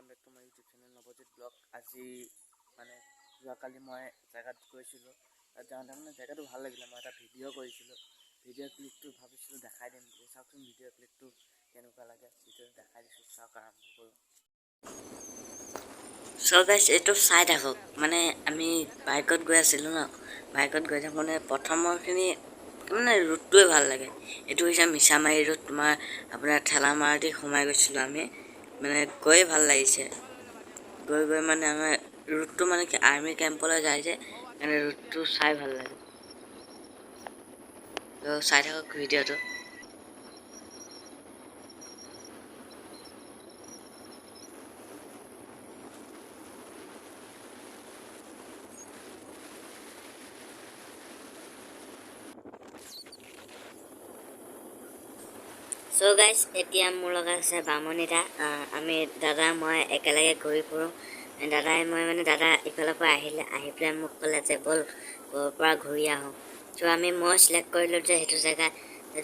Welcome back to my YouTube channel Navjit blog. আজি মানে যোৱাকালি মই জেগাত গৈছিলোঁ। তাত যাওঁতে মানে জেগাটো ভাল লাগিলে। মই এটা ভিডিঅ' কৰিছিলোঁ। ভিডিঅ' ক্লিপটো ভাবিছিলোঁ দেখাই দিম বুলি। চাওকচোন ভিডিঅ' ক্লিপটো কেনেকুৱা লাগে। ভিডিঅ'টো দেখাই দিছোঁ, চাওক আৰম্ভ কৰোঁ। চ' গাইছ এইটো চাই থাকক। মানে আমি বাইকত গৈ আছিলোঁ ন, বাইকত গৈ থাকোঁতে প্ৰথমৰখিনি মানে ৰুটটোৱে ভাল লাগে। এইটো হৈছে মিছামাৰী ৰুট। তোমাৰ আপোনাৰ ঠেলামাৰাদি সোমাই গৈছিলোঁ আমি, মানে গৈ ভাল লাগিছে। গৈ মানে আমাৰ ৰুটটো মানে কি আৰ্মি কেম্পলৈ যায় যে, মানে ৰুটটো চাই ভাল লাগে। ত' চাই থাকক ভিডিঅ'টো। চ' গাইজ এতিয়া মোৰ লগত আছে বামুণীদা। আমি দাদা মই একেলগে ঘূৰি ফুৰোঁ। দাদাই মই মানে দাদা ইফালৰ পৰা আহি পেলাই মোক ক'লে যে ব'ল ঘৰৰ পৰা ঘূৰি আহোঁ। চ' মই চিলেক্ট কৰিলোঁ যে সেইটো জেগাত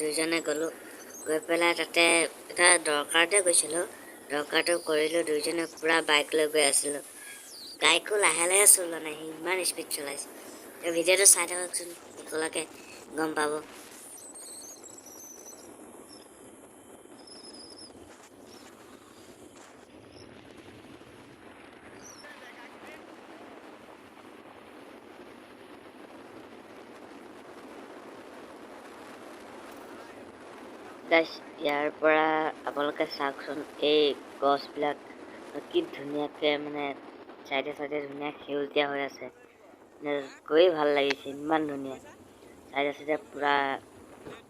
দুইজনে গ'লোঁ। গৈ পেলাই তাতে এটা দৰকাৰতে গৈছিলোঁ। দৰকাৰটো কৰিলোঁ দুইজনে, পূৰা বাইক লৈ গৈ আছিলোঁ। গাড়ীকো লাহে লাহে চলোৱা নাই, সি ইমান স্পীড চলাইছে। ভিডিঅ'টো চাই থাককচোন, শেষলৈকে গম পাব। গাইছ ইয়াৰ পৰা আপোনালোকে চাওকচোন, এই গছবিলাক কি ধুনীয়াকৈ মানে চাইডে চাইডে ধুনীয়া সেউজীয়া হৈ আছে। মানে গৈ ভাল লাগিছে, ইমান ধুনীয়া। চাইডে চাইডে পূৰা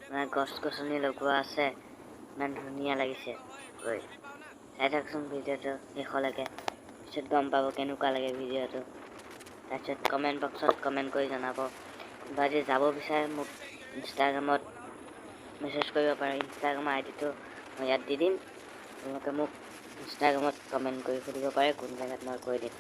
মানে গছ গছনি লগোৱা আছে, ইমান ধুনীয়া লাগিছে গৈ। চাই থাকচোন ভিডিঅ'টো শেষলৈকে, পিছত গম পাব কেনেকুৱা লাগে ভিডিঅ'টো। তাৰপিছত কমেণ্ট বক্সত কমেণ্ট কৰি জনাব। কোনোবা যদি যাব বিচাৰে মোক ইনষ্টাগ্ৰামত মেছেজ কৰিব পাৰে। ইনষ্টাগ্ৰামৰ আইডিটো মই ইয়াত দি দিম। আপোনালোকে মোক ইনষ্টাগ্ৰামত কমেণ্ট কৰি সুধিব পাৰে, কোন জেগাত মই কৈ দিম।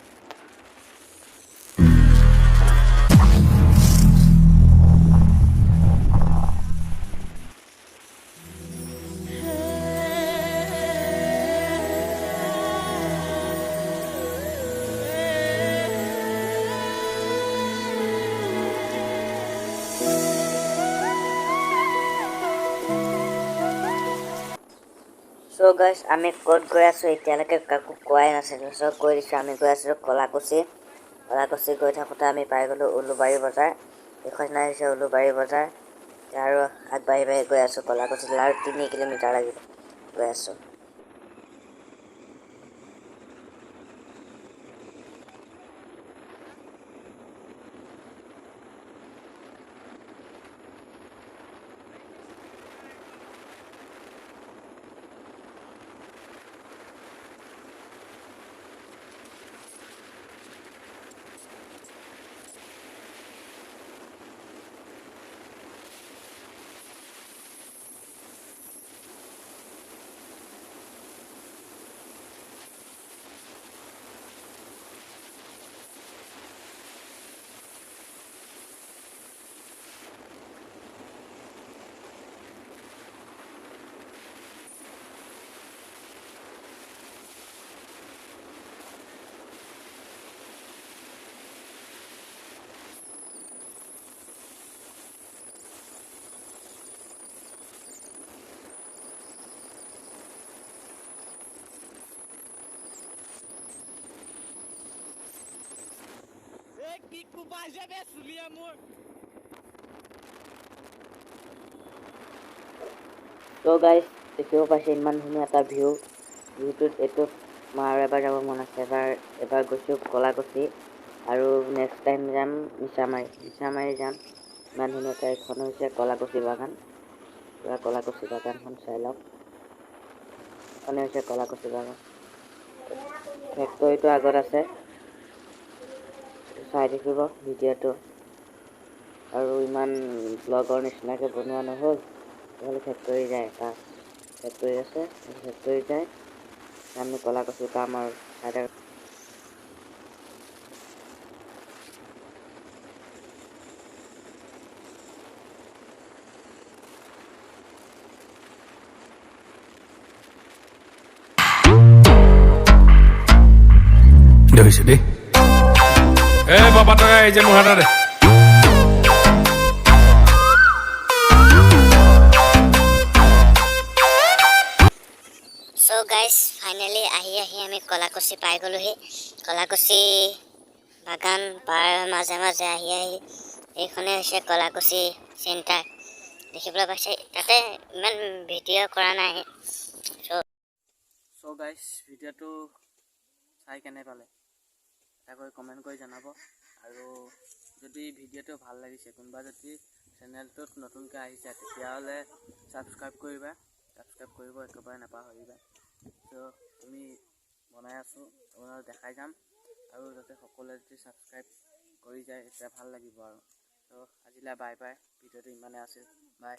চ' গাইছ আমি ক'ত গৈ আছোঁ এতিয়ালৈকে কাকো কোৱাই নাছিলোঁ। চ' কৈ দিছোঁ, আমি গৈ আছিলোঁ কলাকুছি। কলাকুছি গৈ থাকোঁতে আমি পাই গ'লোঁ উলুবাৰী বজাৰ। এইখন হৈছে উলুবাৰী বজাৰ। আৰু আগবাঢ়ি গৈ আছোঁ কলাকুছিলৈ, আৰু 3 কিলোমিটাৰ লাগিব গৈ আছোঁ। ত' গাইছ দেখিব পাইছে ইমান ধুনীয়া এটা ভিউটোত এইটোত মই আৰু এবাৰ যাব মন আছে। এবাৰ গৈছোঁ কলাকুছি, আৰু নেক্সট টাইম যাম মিছামাৰী যাম। ইমান ধুনীয়া এইখন হৈছে কলাকুছি বাগান। পূৰা কলাকুছি বাগানখন চাই লওক। এইখনে হৈছে কলাকুছি বাগান। ফেক্টৰীটো আগত আছে, চাই থাকিব ভিডিঅ'টো। আৰু ইমান ব্লগৰ নিচিনাকৈ বনোৱা নহ'ল। এইফালে ফেক্টৰী যায়, এটা ফেক্টৰী আছে, ফেক্টৰী যায়। আমি কলাকুছি পাম আৰু চাই হৈছে দেই বাবা তই এই যে মোৰ হাতত দে সো গাইজ ফাইনেলি আহি আমি কলাকুছি পাই গ'লোহি কলাকুছি বাগান পাৰ মাজে মাজে আহি এইখনে হৈছে কলাকুছি চেণ্টাৰ দেখিবলৈ পাইছে তাতে ইমান ভিডিঅ' কৰা নাই সো গাইজ ভিডিঅ'টো চাই কেনে পালে তাকৈ কমেণ্ট কৰি জনাব আৰু যদি ভিডিঅ'টো ভাল লাগিছে কোনোবা যদি চেনেলটোত নতুনকৈ আহিছে তেতিয়াহ'লে ছাবস্ক্ৰাইব কৰিবা ছাবস্ক্ৰাইব কৰিব একেবাৰে নাপাহৰিবা ত' আমি বনাই আছোঁ আপোনালোকক দেখাই যাম আৰু যাতে সকলোৱে যদি ছাবস্ক্ৰাইব কৰি যায় তেতিয়া ভাল লাগিব আৰু ত' আজিলৈ বাই বাই ভিডিঅ'টো ইমানে আছিল বাই